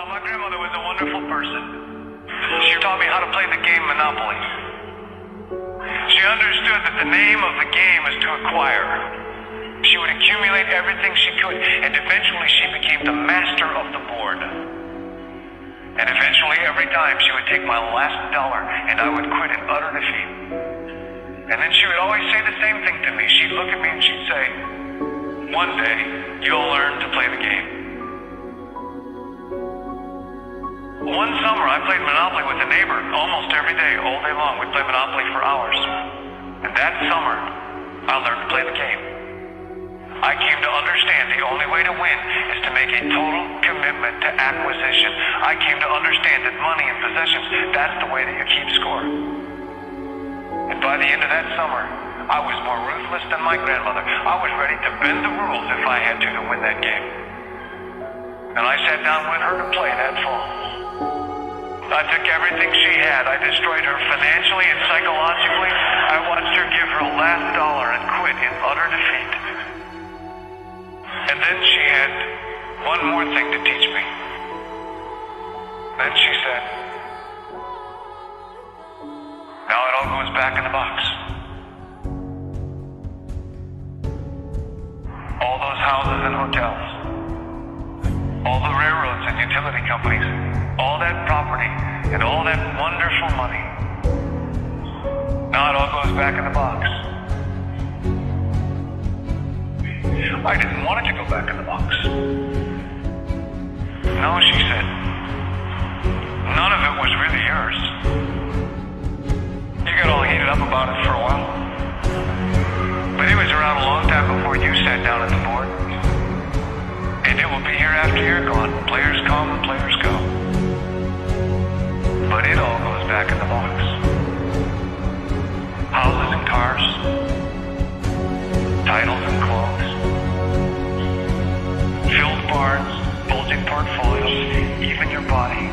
Well, my grandmother was a wonderful person. She taught me how to play the game Monopoly. She understood that the name of the game is to acquire. She would accumulate everything she could, and eventually she became the master of the board. And eventually, every time, she would take my last dollar, and I would quit in utter defeat. And then she would always say the same thing to me. She'd look at me and she'd say, "One day, you'll learn to play the game." One summer, I played Monopoly with a neighbor almost every day, all day long. We'd play Monopoly for hours. And that summer, I learned to play the game. I came to understand the only way to win is to make a total commitment to acquisition. I came to understand that money and possessions, that's the way that you keep score. And by the end of that summer, I was more ruthless than my grandmother. I was ready to bend the rules if I had to win that game. And I sat down with her to play that fall. I took everything she had. I destroyed her financially and psychologically. I watched her give her last dollar and quit in utter defeat. And then she had one more thing to teach me. Then she said, "Now it all goes back in the box." All those houses and hotels, all the railroads and utility companies, all that property and all that wonderful money. Now it all goes back in the box. I didn't want it to go back in the box. No, she said, none of it was really yours. You got all heated up about it for a while. But it was around a long time before you sat down at the board. And it will be here after you're gone. Players come and players go. But it all goes back in the box. Houses and cars, titles and clothes, filled barns, bulging portfolios, even your body.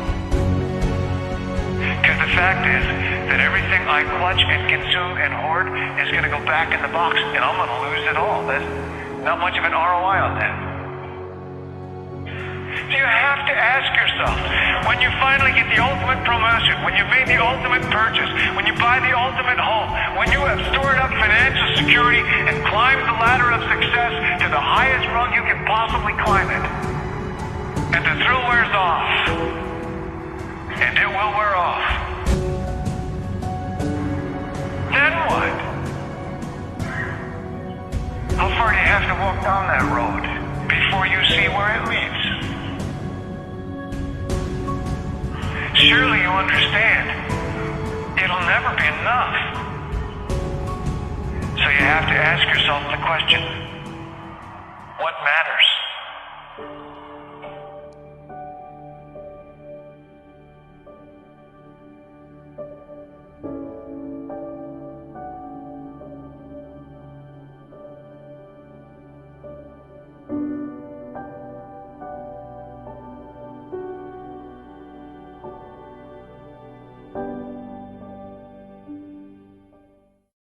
Because the fact is that everything I clutch and consume and hoard is going to go back in the box, and I'm going to lose it all. There's not much of an ROI on that. So you have to ask yourself, when you finally get the ultimate promotion, when you've made the ultimate purchase, when you buy the ultimate home, when you have stored up financial security and climbed the ladder of success to the highest rung you can possibly climb it, and the thrill wears off, and it will wear off, then what? How far do you have to walk down that road before you see where it leads? Surely you understand, it'll never be enough. So you have to ask yourself the question, what matters?